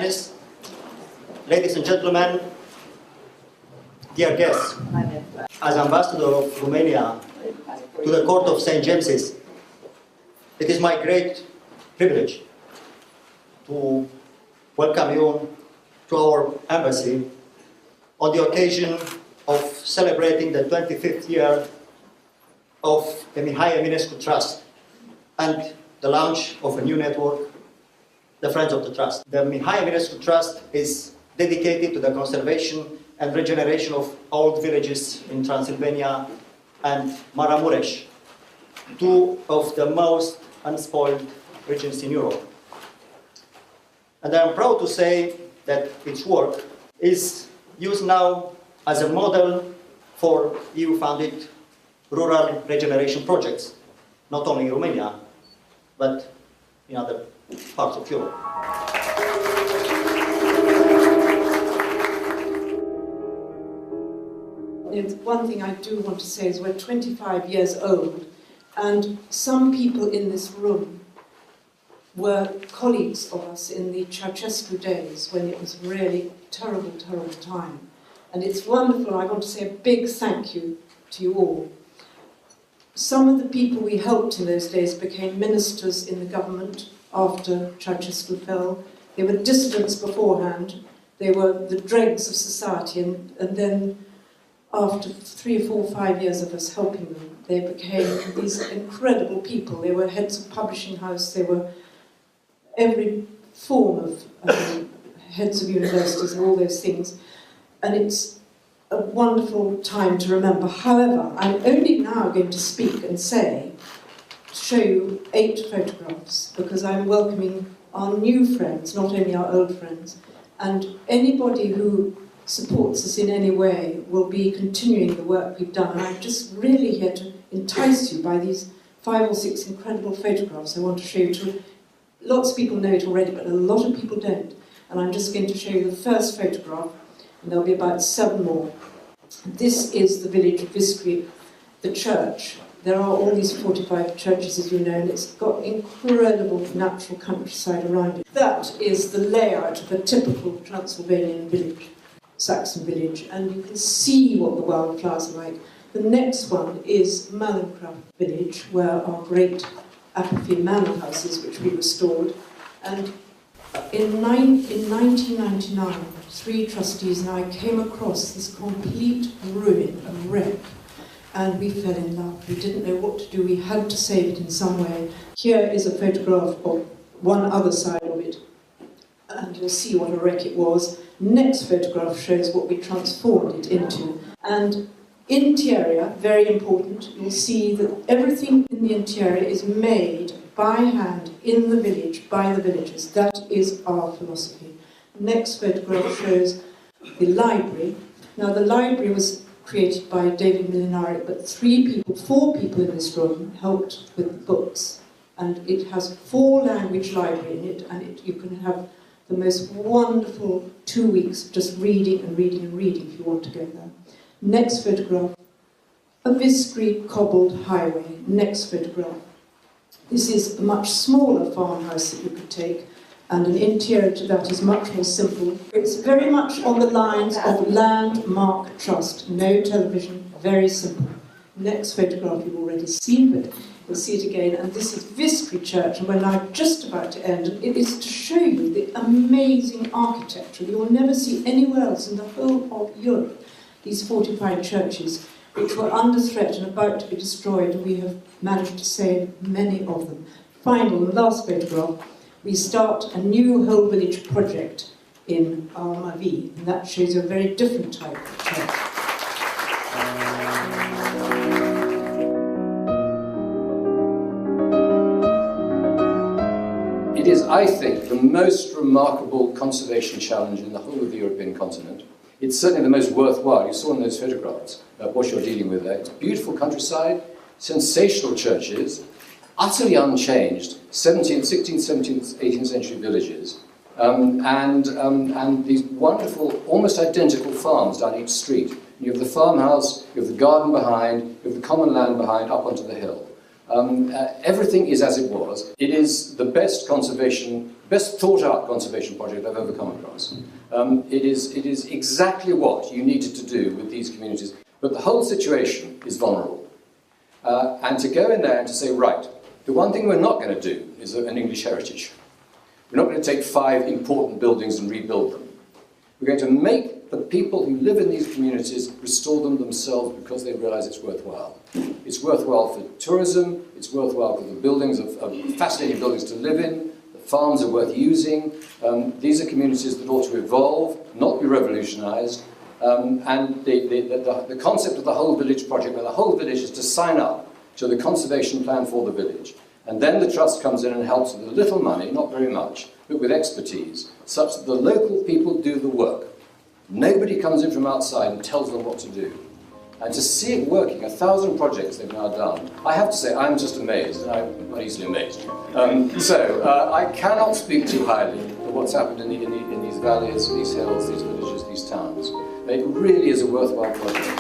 Yanis, ladies and gentlemen, dear guests, as Ambassador of Romania to the Court of St. James's, it is my great privilege to welcome you to our embassy on the occasion of celebrating the 25th year of the Mihai Eminescu Trust and the launch of a new network, the Friends of the Trust. The Mihai Eminescu Trust is dedicated to the conservation and regeneration of old villages in Transylvania and Maramureș, two of the most unspoiled regions in Europe. And I am proud to say that its work is used now as a model for EU-funded rural regeneration projects, not only in Romania, but in other parts of Europe. One thing I do want to say is we're 25 years old, and some people in this room were colleagues of us in the Ceausescu days when it was really terrible, terrible time. And it's wonderful. I want to say a big thank you to you all. Some of the people we helped in those days became ministers in the government after Ceausescu fell. They were dissidents beforehand. They were the dregs of society, and then after 3 or 4 or 5 years of us helping them, they became these incredible people. They were heads of publishing house, they were every form of heads of universities and all those things. And it's a wonderful time to remember. However, I'm only now going to speak and show you 8 photographs, because I'm welcoming our new friends, not only our old friends. And anybody who supports us in any way will be continuing the work we've done. And I'm just really here to entice you by these 5 or 6 incredible photographs I want to show you. Lots of people know it already, but a lot of people don't. And I'm just going to show you the first photograph, and there'll be about 7 more. This is the village of Viskri, the church. There are all these 45 churches, as you know, and it's got incredible natural countryside around it. That is the layout of a typical Transylvanian village, Saxon village, and you can see what the wildflowers are like. The next one is Mallinckrodt village, where our great Apathy manor house is, which we restored. And in 1999, 3 trustees and I came across this complete ruin, a wreck, and we fell in love. We didn't know what to do. We had to save it in some way. Here is a photograph of one other side of it, and you'll see what a wreck it was. Next photograph shows what we transformed it into. And interior, very important, you'll see that everything in the interior is made by hand in the village, by the villagers. That is our philosophy. Next photograph shows the library. Now, the library was created by David Milinari, but 4 people in this room helped with the books. And it has 4-language library in it, and you can have the most wonderful 2 weeks of just reading and reading and reading if you want to go there. Next photograph, a Viskri cobbled highway. Next photograph. This is a much smaller farmhouse that you could take, and an interior to that is much more simple. It's very much on the lines of landmark trust. No television, very simple. Next photograph you've already seen, but you'll see it again, and this is Viskri Church, and we're now just about to end. It is to show you the amazing architecture you'll never see anywhere else in the whole of Europe. These 45 churches, which were under threat and about to be destroyed, and we have managed to save many of them. Final and last photograph, we start a new whole village project in Armavi, and that shows you a very different type of church. It is, I think, the most remarkable conservation challenge in the whole of the European continent. It's certainly the most worthwhile. You saw in those photographs what you're dealing with there. It's beautiful countryside, sensational churches, utterly unchanged, 16th, 17th, 18th century villages, and these wonderful, almost identical farms down each street. You have the farmhouse, you have the garden behind, you have the common land behind, up onto the hill. Everything is as it was. It is the best conservation best thought out conservation project I've ever come across. It is exactly what you needed to do with these communities. But the whole situation is vulnerable. And to go in there and to say, right, the one thing we're not going to do is an English heritage. We're not going to take 5 important buildings and rebuild them. We're going to make the people who live in these communities restore them themselves because they realize it's worthwhile. It's worthwhile for tourism, it's worthwhile for the buildings of fascinating buildings to live in, the farms are worth using. These are communities that ought to evolve, not be revolutionized. And the concept of the whole village project, where the whole village is to sign up to the conservation plan for the village. And then the trust comes in and helps with a little money, not very much, but with expertise, such that the local people do the work. Nobody comes in from outside and tells them what to do. And to see it working, 1,000 projects they've now done, I have to say I'm just amazed, and I'm not easily amazed. I cannot speak too highly of what's happened in these valleys, these hills, these villages, these towns. It really is a worthwhile project.